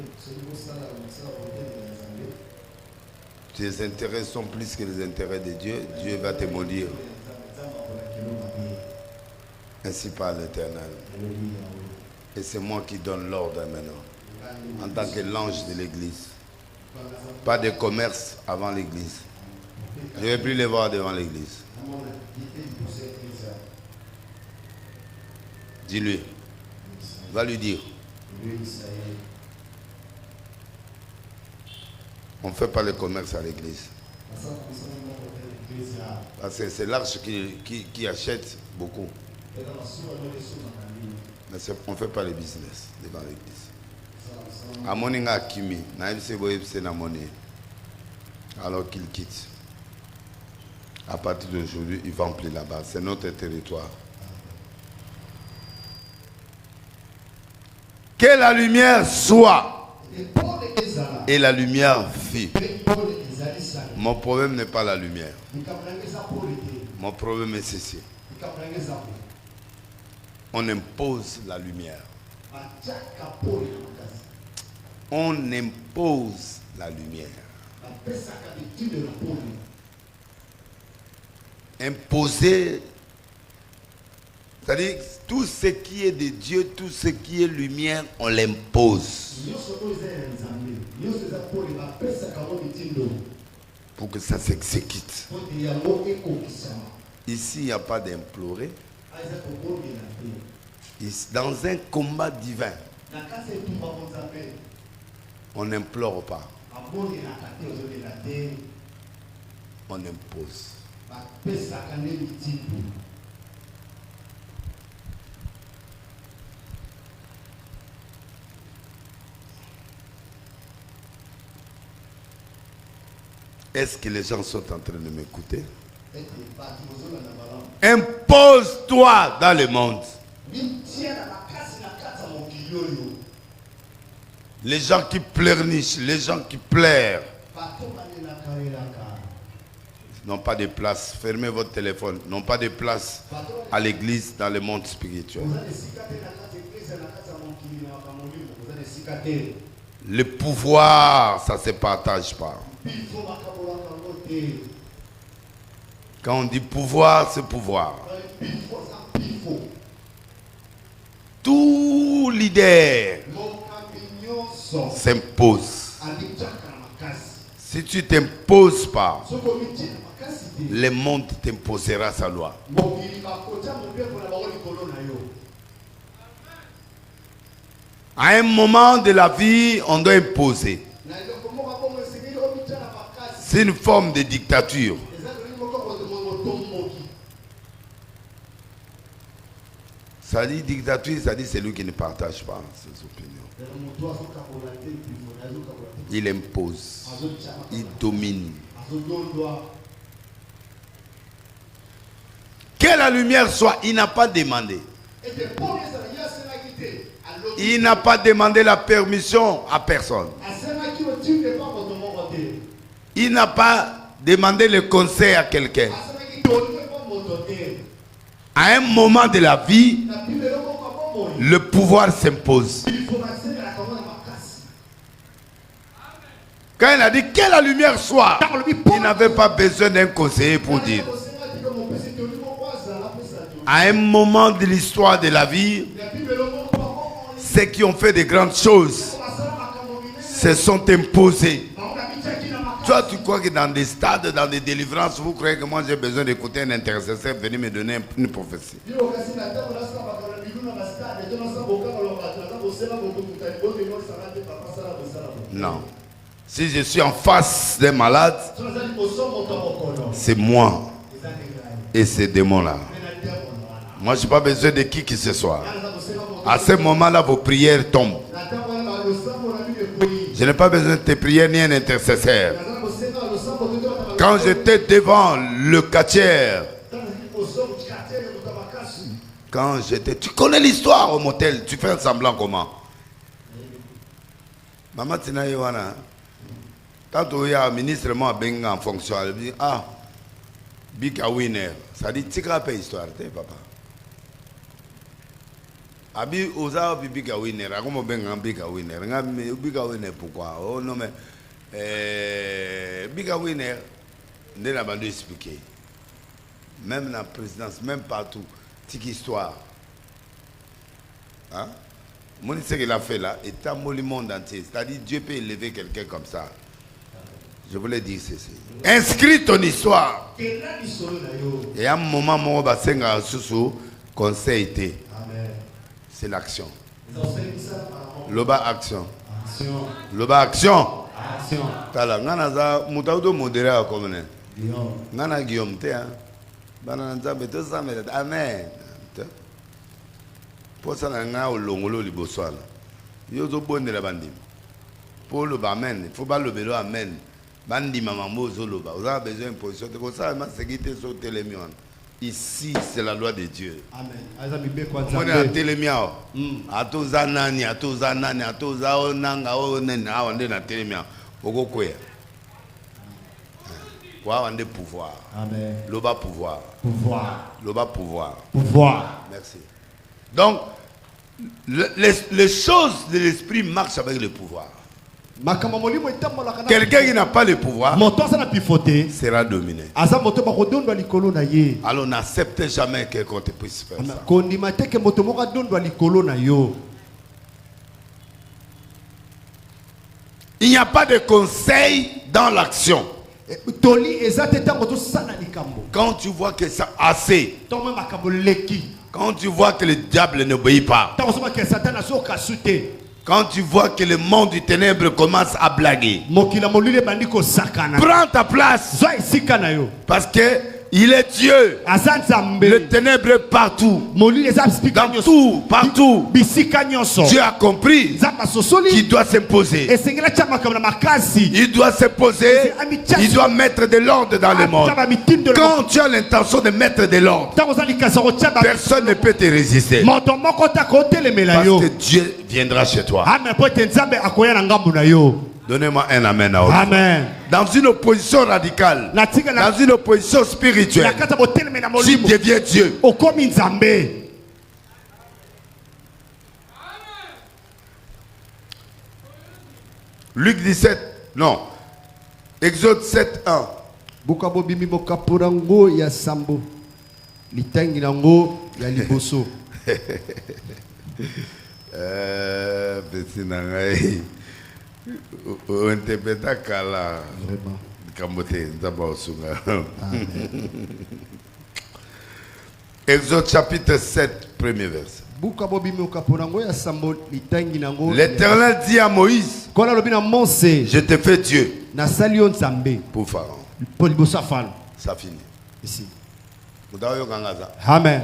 tes intérêts sont plus que les intérêts de Dieu, Dieu va te maudire. Ainsi parle l'Éternel. Et c'est moi qui donne l'ordre maintenant, en tant que l'ange de l'église. Pas de commerce avant l'église. Je ne vais plus les voir devant l'église. Dis-lui. Va lui dire. On ne fait pas le commerce à l'église. Parce que c'est l'arche qui achète beaucoup. Mais on ne fait pas le business devant l'église. Amoninga Kimi, alors qu'il quitte. À partir d'aujourd'hui, il va remplir là-bas. C'est notre territoire. Que la lumière soit. Et la lumière fut. Mon problème n'est pas la lumière. Mon problème est ceci. On impose la lumière. On impose la lumière. Imposer, c'est-à-dire tout ce qui est de Dieu, tout ce qui est lumière, on l'impose. Pour que ça s'exécute. Ici, il n'y a pas d'implorer. Dans un combat divin, on n'implore pas. On impose. Est-ce que les gens sont en train de m'écouter? Impose-toi dans le monde. Les gens qui pleurnichent, les gens qui pleurent. n'ont pas de place. Fermez votre téléphone. N'ont pas de place à l'église dans le monde spirituel. Le pouvoir, ça ne se partage pas. Quand on dit pouvoir, c'est pouvoir. Tout leader s'impose. Si tu ne t'imposes pas, le monde t'imposera sa loi. À un moment de la vie, on doit imposer. C'est une forme de dictature. Ça dit dictature, ça dit celui qui ne partage pas ses opinions. Il impose, il domine. Que la lumière soit, il n'a pas demandé. Il n'a pas demandé la permission à personne. Il n'a pas demandé le conseil à quelqu'un. À un moment de la vie, le pouvoir s'impose. Quand il a dit que la lumière soit, il n'avait pas besoin d'un conseiller pour dire. À un moment de l'histoire de la vie, ceux qui ont fait de grandes choses se sont imposés. Toi, tu crois que dans des stades, dans des délivrances, vous croyez que moi j'ai besoin d'écouter un intercesseur venir me donner une prophétie? Non. Si je suis en face d'un malade, c'est moi et ces démons-là. Moi, je n'ai pas besoin de qui que ce soit. À ce moment-là, vos prières tombent. Je n'ai pas besoin de tes prières ni un intercesseur. Quand j'étais devant le quartier, quand j'étais... Tu connais l'histoire au motel, tu fais un semblant comment? Maman Tina Yohana, tantôt il y a un ministre qui en fonction, elle dit, ah, big a winner. Ça dit, tu as fait histoire, papa. Abi oza big a winner, comment ben big a winner? Big a winner pourquoi? Oh non mais big a winner, ne l'a pas expliqué. Même dans la présidence, même partout, petite histoire. Hein? Mon ce qu'il a fait là est un le monde entier. C'est-à-dire Dieu peut élever quelqu'un comme ça. Je voulais dire ceci. Inscris ton histoire. Et à un moment, mon basenga sous conseil était. C'est l'action. Loba action. Loba action. Tala ngana za mutaudo modérer comme ne. Ngana Guillaume te hein. Bana nzambe to ça mais amen. Pour ça ngana olongolo libosala. Yo zo bonela bandi. Pour le amen, il faut pas le vélo amen. Bandi maman mozo loba. Vous avez besoin de position de ça ma sécurité sur télémion. Ici, c'est la loi de Dieu. Amen. On est à Télémia. À tous anani, à tous anani, à tous aonanga, onena, on est à Télémia. Oko quoi? Quoi on est pouvoir. Amen. Loba pouvoir. Pouvoir. Loba pouvoir. Pouvoir. Merci. Donc, les choses de l'esprit marchent avec le pouvoir. Quelqu'un qui n'a pas le pouvoir sera dominé. Alors n'accepte jamais que quelqu'un te puisse faire ça. Il n'y a pas de conseil dans l'action. Quand tu vois que c'est assez, quand tu vois que le diable n'obéit pas, quand tu vois que le monde du ténèbre commence à blaguer, prends ta place. Parce que il est Dieu. Le ténèbre est partout. Dans tout, partout. Dieu a compris qu'il doit s'imposer. Il doit s'imposer. Il doit mettre de l'ordre dans le monde. Quand tu as l'intention de mettre de l'ordre, personne ne peut te résister. Parce que Dieu viendra chez toi. Donnez-moi un amen. Amen. Dans une opposition radicale, dans une opposition spirituelle, tu deviens Dieu. Luc 17, non. Exode 7, 1. Bukabo bimi bokapurango ya sambo. Litengi nango ya liboso. Petit nangai. On interprète kala. Vraiment. Kamote ndaba osunga. Exode chapitre 7, premier verset. L'Éternel dit à Moïse, je te fais Dieu pour Pharaon. Ça finit. Ici. Amen.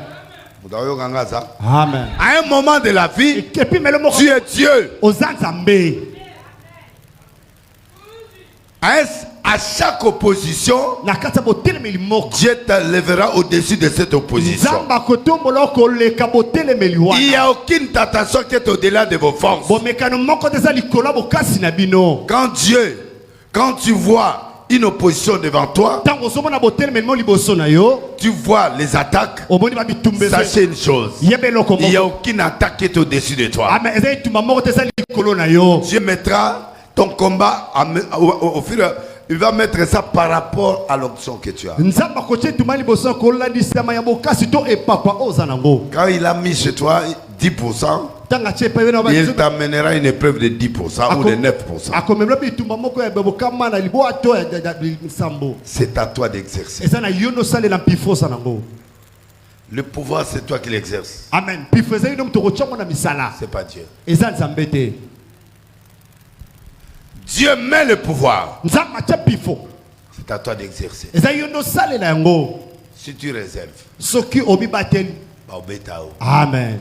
Amen. À un moment de la vie, tu es Dieu. À chaque opposition, Dieu t'élèvera au-dessus de cette opposition. Il n'y a aucune tentation qui est au-delà de vos forces. Quand tu vois une opposition devant toi, tu vois les attaques, sachez une chose, il n'y a aucune attaque qui est au-dessus de toi. Dieu mettra ton combat au fur et à mesure. Il va mettre ça par rapport à l'option que tu as. Quand il a mis chez toi 10%, il t'amènera une épreuve de 10% ou de 9%. C'est à toi d'exercer. Le pouvoir, c'est toi qui l'exerces. Amen. C'est pas Dieu. Dieu met le pouvoir. C'est à toi d'exercer. Si tu réserves, amen.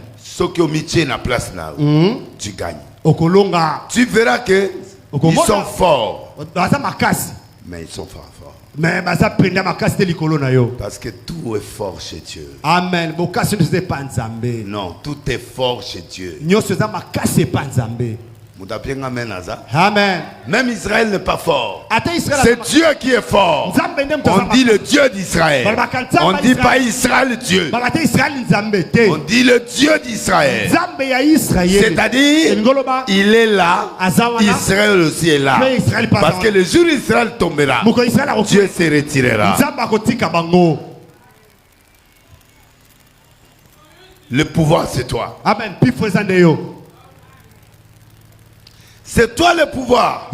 Tu gagnes. Tu verras que ils sont forts. Mais ils sont forts. Parce que tout est fort chez Dieu. Amen. Non, tout est fort chez Dieu. Amen. Même Israël n'est pas fort. C'est Dieu qui est fort. On dit le Dieu d'Israël. On ne dit pas Israël Dieu. On dit le Dieu d'Israël. C'est-à-dire, il est là. Israël aussi est là. Parce que le jour où Israël tombera, Dieu se retirera. Le pouvoir, c'est toi. Amen. C'est toi le pouvoir.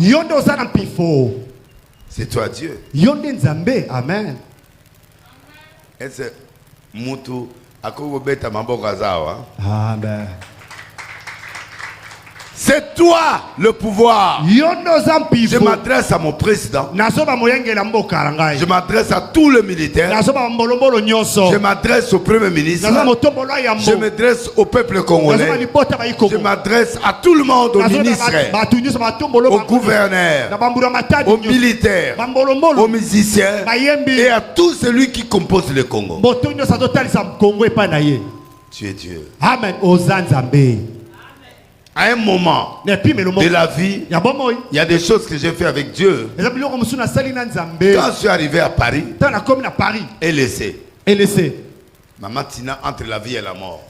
C'est toi Dieu. Amen. Est-ce mutu akobeta maboko azawa? Amen. C'est toi le pouvoir. Je m'adresse à mon président. Je m'adresse à tous les militaires. Je m'adresse au premier ministre. Je m'adresse au peuple congolais. Je m'adresse à tout le monde, aux ministres, aux gouverneurs, aux militaires, aux musiciens et à tout celui qui compose le Congo. Tu es Dieu. Amen. À un moment de la vie, il y a des choses que j'ai fait avec Dieu. Quand je suis arrivé à Paris, et laissé. Maman Tina entre la vie et la mort.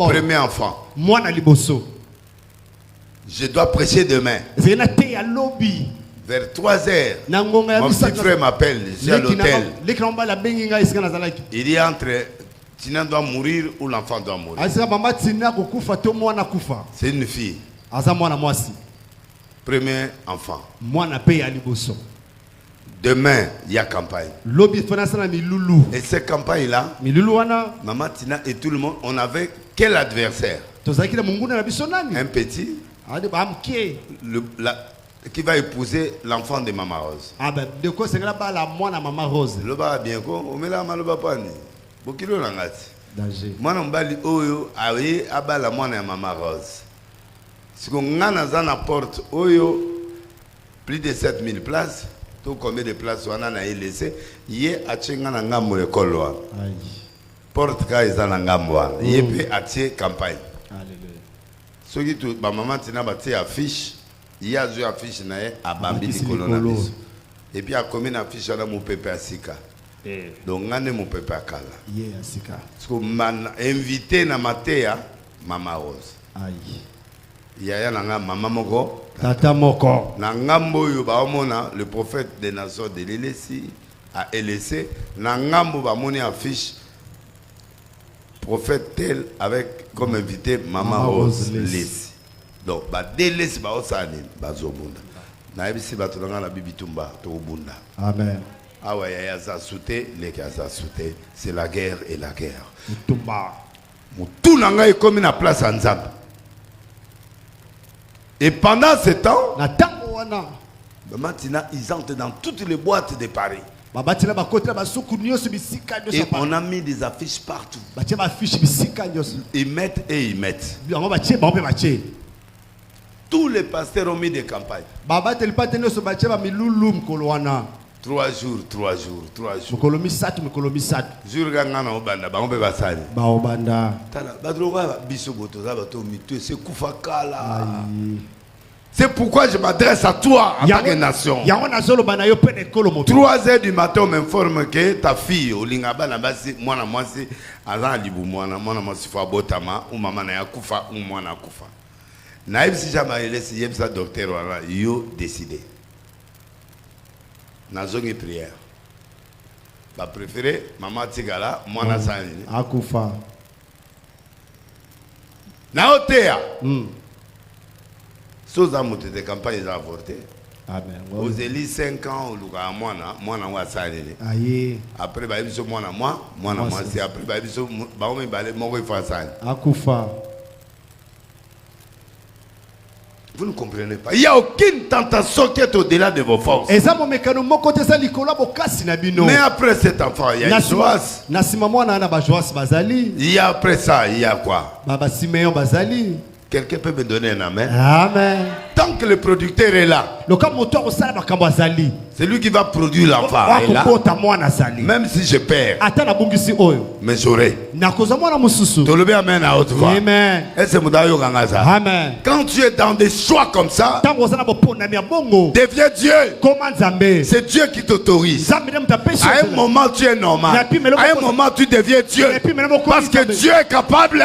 Premier enfant. Je dois prêcher demain. Vers 3h, mon petit frère m'appelle. Je suis à l'hôtel. Il est entre... Tina doit mourir ou l'enfant doit mourir. C'est une fille. Premier enfant. Demain, il y a campagne. Et cette campagne-là, Maman Tina et tout le monde, on avait quel adversaire? Un petit qui va épouser l'enfant de Maman Rose. Le bas bien quoi, on met la main le bas pas ni. Bokilo langati. Moi on bali oyo aye abala mwana ya Maman Rose. Si on ngana za na porte oyo plus de 7000 places, tout combien de places on a laissé, yé achenga na ngambo l'école wa. Porte ka ezana ngambo wa. Yé pe atie campagne. Alléluia. Soki tu ba maman tina ba tie affiche Il y a une affiche à Bambi du colonel. Et puis à combien d'affiches là mon pépé à Sika. Donc on a mon pépé à Kala. Yeah, Sika. Parce que man invité na matéa Mama Rose. Aïe. Il y a un Mama Moko. Tata Moko. Na ngambo yo ba mona le prophète des nations de l'LSI a LSC. Na ngambo ba moni affiche prophète tel avec comme invité Mama Rose Lessi. Donc ba DLS ba osani ba zobunda. Na ebisi ba tolanga na bibitumba to bunda. Amen. Ah ouais, ya za souté, les gars za souté, c'est la guerre et la guerre. Tumba. Tout nanga est comme une place en Zambie. Et pendant ce temps, maintenant, ils entrent dans toutes les boîtes de Paris. Et on a mis des affiches partout. Ils mettent et ils mettent. Tous les pasteurs ont mis des campagnes. 3 jours, 3 jours, 3 jours. C'est pourquoi je m'adresse à toi en tant que nation. 3 heures du matin, on m'informe que ta fille, moi, Nazongi prière. Ba préféré maman Tigala, moi na sani. Akufa. Na otea. Soza moté de campagne za avorté. Amen. Aux élis 5 ans au luka moi na wa sani. Aye. Après ba biso moi c'est après ba biso ba o me balé mo ko fa sani. Akufa. Vous ne comprenez pas. Il n'y a aucune tentation qui est au-delà de vos forces. Mais après cet enfant, il y a une joie. Il y a après ça, il y a quoi? Quelqu'un peut me donner un amen? Amen. Tant que le producteur est là, c'est lui qui va produire l'enfant. Même si je perds, mais j'aurai. Amen à haute voix. Amen. Quand tu es dans des choix comme ça, deviens Dieu. C'est Dieu qui t'autorise. À un moment tu es normal. À un moment tu deviens Dieu. Parce que Dieu est capable.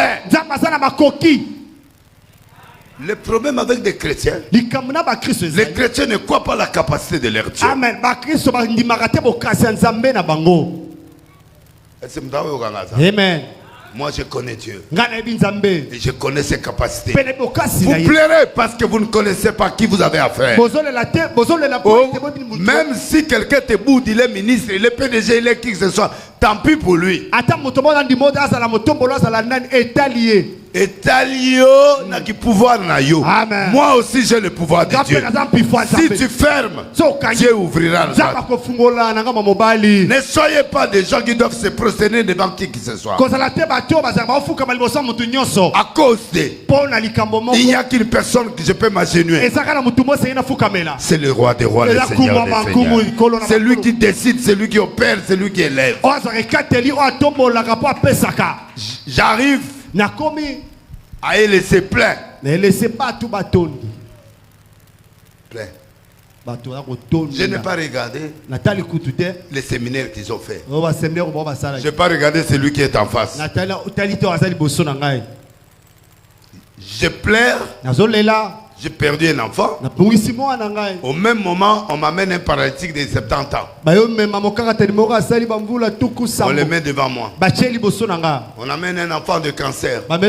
Le problème avec des chrétiens, les chrétiens ne croient pas la capacité de leur Dieu. Amen. Amen. Moi je connais Dieu. Et je connais ses capacités. Vous pleurez parce que vous ne connaissez pas qui vous avez affaire. Même si quelqu'un te boude, il est ministre, il est PDG, il est qui que ce soit, tant pis pour lui. N'a qui pouvoir na yo. Moi aussi j'ai le pouvoir de Dieu. Si tu fermes, Dieu ouvrira le bas. Ne soyez pas des gens qui doivent se prosterner devant qui que ce soit. À cause de il n'y a qu'une personne que je peux m'agenouiller. C'est le roi des rois, le Seigneur des seigneurs. C'est lui qui décide, c'est lui qui opère, c'est lui qui élève. J'arrive à laisser plein. Plein. Je n'ai pas regardé les séminaires qu'ils ont fait. Je n'ai pas regardé celui qui est en face. Je pleure. J'ai perdu un enfant. Au même moment, on m'amène un paralytique de 70 ans. On le met devant moi. On amène un enfant de cancer. Un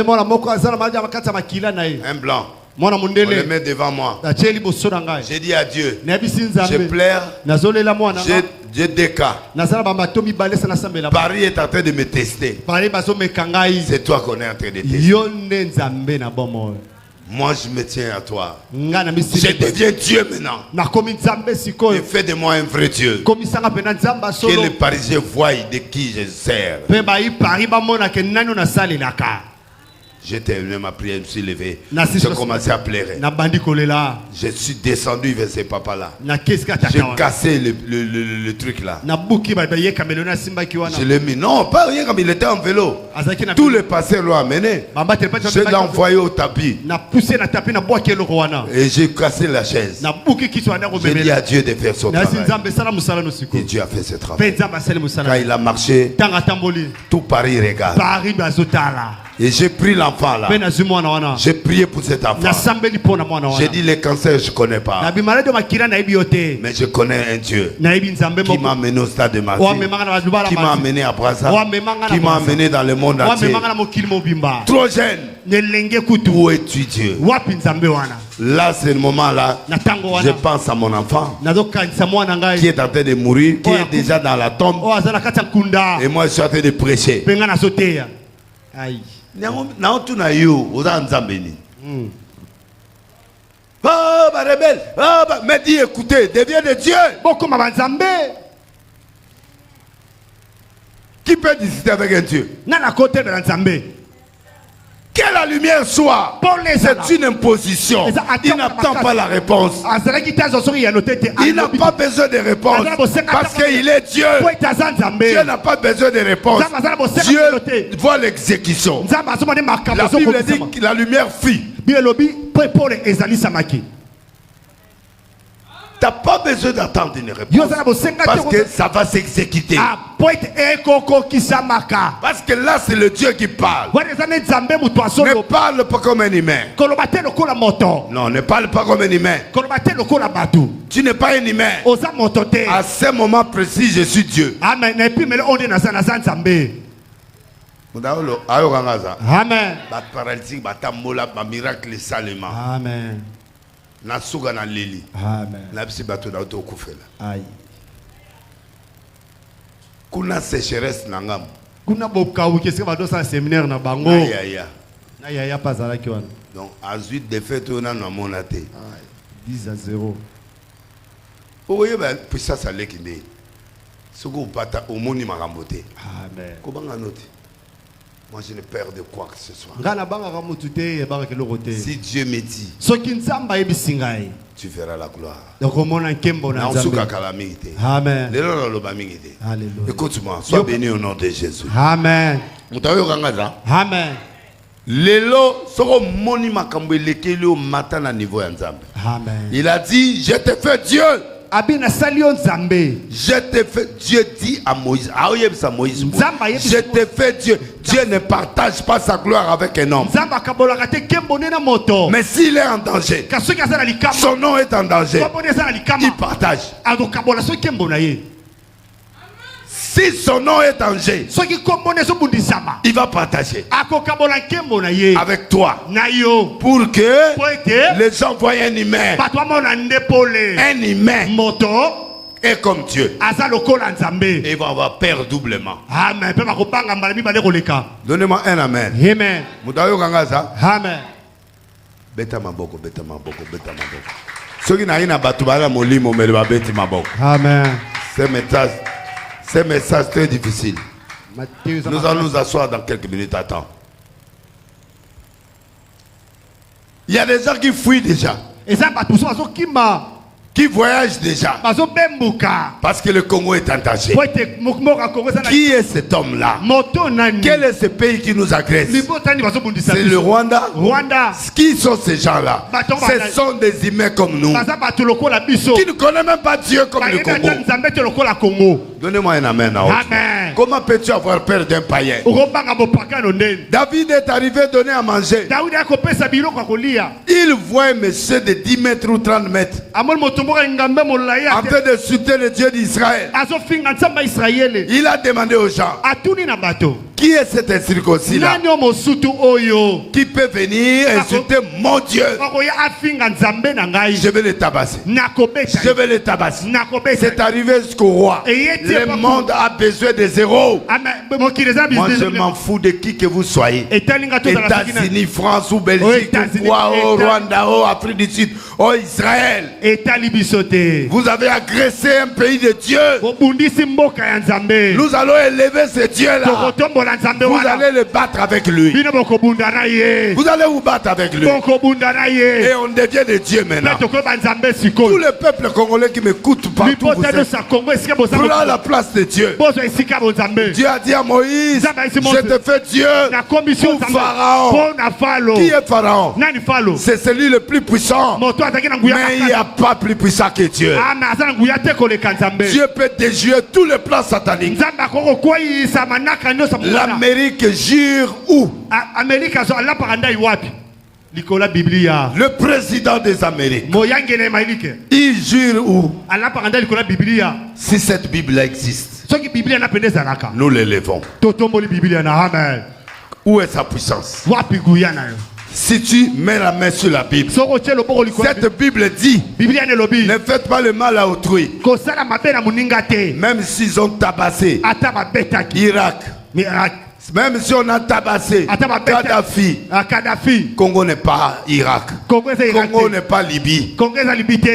blanc. On le met devant moi. J'ai dit à Dieu, je pleure. J'ai des cas. Paris est en train de me tester. C'est toi qu'on est en train de tester. Moi je me tiens à toi. Je deviens Dieu maintenant. Et fais de moi un vrai Dieu. Que les Parisiens voient de qui je sers. J'ai terminé ma prière, je me suis levé. J'ai commencé à pleurer. Je suis descendu vers ce papa-là. J'ai cassé le truc là. Je l'ai mis. Non, pas rien comme il était en vélo. Tous les pasteurs l'ont amené. Je l'ai envoyé au tapis. Et j'ai cassé la chaise. J'ai dit à Dieu de faire son travail. Et Dieu a fait ce travail. Quand il a marché, tout Paris regarde. Et j'ai pris l'enfant là. J'ai prié pour cet enfant. J'ai dit les cancers je ne connais pas. Mais je connais un Dieu qui m'a amené au stade de Marseille, qui m'a amené à Brazza, qui m'a amené dans le monde entier. Trop jeune. Où es-tu Dieu? Là c'est le moment là. Je pense à mon enfant qui est en train de mourir, qui est déjà dans la tombe. Et moi je suis en train de prêcher. Now tu na you oza nzambeni. Oh bah rebelle, oh bah mais dis écoutez, deviens de Dieu. Qui peut discuter avec un Dieu? Que la lumière soit, c'est une imposition. Il n'attend pas la réponse. Il n'a pas besoin de réponse parce qu'il est Dieu. Dieu n'a pas besoin de réponse. Dieu voit l'exécution. La Bible dit que la lumière fuit. Tu n'as pas besoin d'attendre une réponse parce que ça va s'exécuter. Parce que là c'est le Dieu qui parle. Ne parle pas comme un humain. Non, ne parle pas comme un humain. Tu n'es pas un humain. À ce moment précis je suis Dieu. Amen. Amen. Na suga na lili. Amen. La bisi bato na auto kufela. Aïe. Kuna sécheresse na ngam. Kuna bokawu kesi ba dosa séminaire na bango. Aïe aïe. Na yaya pas ala ki wana. Donc à suite de fait on a na monate. 10-0. Oye ba puissance à lekinde. Soko pata omoni makambote. Amen. Ko banga note. Moi je ne perds de quoi que ce soit. Si Dieu me dit, tu verras la gloire. Amen. Écoute-moi, sois béni au nom de Jésus. Amen. Amen. Il a dit, je te fais Dieu. Je te fais, Dieu dit à Moïse, je te fais Dieu. Dieu ne partage pas sa gloire avec un homme. Mais s'il est en danger, son nom est en danger, il partage. Si son nom est en danger, il va partager avec toi pour que les gens voient un humain. Un humain est comme Dieu. Et il va avoir peur doublement. Amen. Donnez-moi un amen. Amen. Amen. Beta maboko, beta maboko, beta maboko. Ceux qui n'ont pas battu molimo mais le beta maboko. Amen. C'est un message très difficile. Nous allons nous asseoir dans quelques minutes. Attends. Il y a des gens qui fuient déjà. Qui voyagent déjà. Parce que le Congo est en danger. Qui est cet homme-là? Quel est ce pays qui nous agresse? C'est le Rwanda. Qui sont ces gens-là? Ce sont des humains comme nous. Qui ne connaissent même pas Dieu comme le Congo. Donnez-moi un amen. Amen. Comment peux-tu avoir peur d'un païen? David est arrivé donner à manger. Il voit un monsieur de 10 mètres ou 30 mètres en train de soutenir le Dieu d'Israël. Il a demandé aux gens, qui est cet incirconcis-là qui peut venir insulter mon Dieu? Je vais le tabasser. Je vais le tabasser. C'est arrivé jusqu'au roi. Le monde a besoin des héros. Moi je m'en fous de qui que vous soyez. États-Unis, France ou Belgique, ou Rwanda, ou Afrique du Sud, ou Israël. Vous avez agressé un pays de Dieu. Nous allons élever ce Dieu-là. vous allez le battre avec lui. Vous allez vous battre avec lui. Et on devient des dieux maintenant. Tout le peuple congolais qui m'écoute partout, prends la place de Dieu. Dieu a dit à Moïse, je te fais Dieu pour Pharaon. Qui est Pharaon? C'est celui le plus puissant. Mais il n'y a pas plus puissant que Dieu. Dieu peut déjouer tous les plans sataniques. L'Amérique jure où? Le président des Amériques, il jure où? Si cette Bible existe, nous l'élevons. Où est sa puissance? Si tu mets la main sur la Bible, cette Bible dit, ne faites pas le mal à autrui. Même s'ils ont tabassé Irak, même si on a tabassé Kadhafi, Congo n'est pas Irak, Congo n'est pas Libye,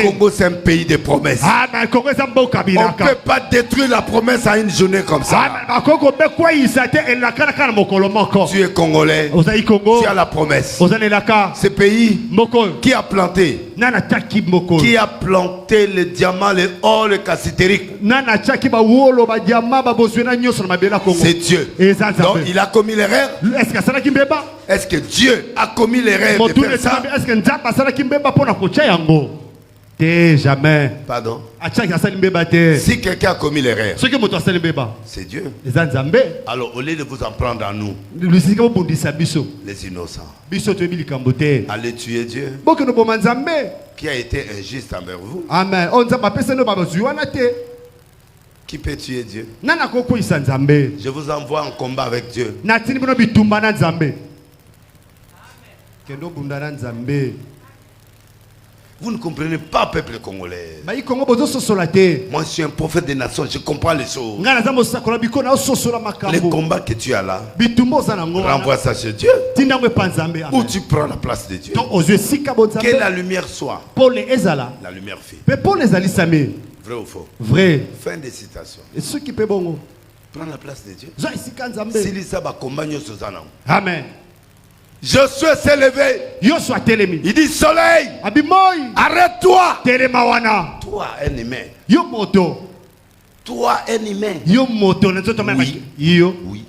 Congo c'est un pays de promesses. On ne peut pas détruire la promesse à une journée comme ça. Tu es Congolais, tu as la promesse. Ce pays qui a planté, le diamant, le or, le cassitérique, c'est Dieu. Donc il a commis l'erreur. Est-ce que Dieu a commis l'erreur de faire ça? Jamais. Pardon. Si quelqu'un a commis l'erreur, c'est Dieu. Alors au lieu de vous en prendre à nous, les innocents, allez tuer Dieu qui a été injuste envers vous. Amen. Qui peut tuer Dieu? Je vous envoie en combat avec Dieu. Vous ne comprenez pas, peuple congolais. Moi, je suis un prophète des nations, je comprends les choses. Les combats que tu as là, renvoie ça chez Dieu. Ou tu prends la place de Dieu. Que la lumière soit. La lumière fait. Vrai ou faux? Vrai. Fin des citations. Et ceux qui peuvent bon. Prends la place de Dieu. Amen. Josué s'est levé. Il dit soleil, arrête-toi. Toi un humain. Toi un humain. Oui. Oui.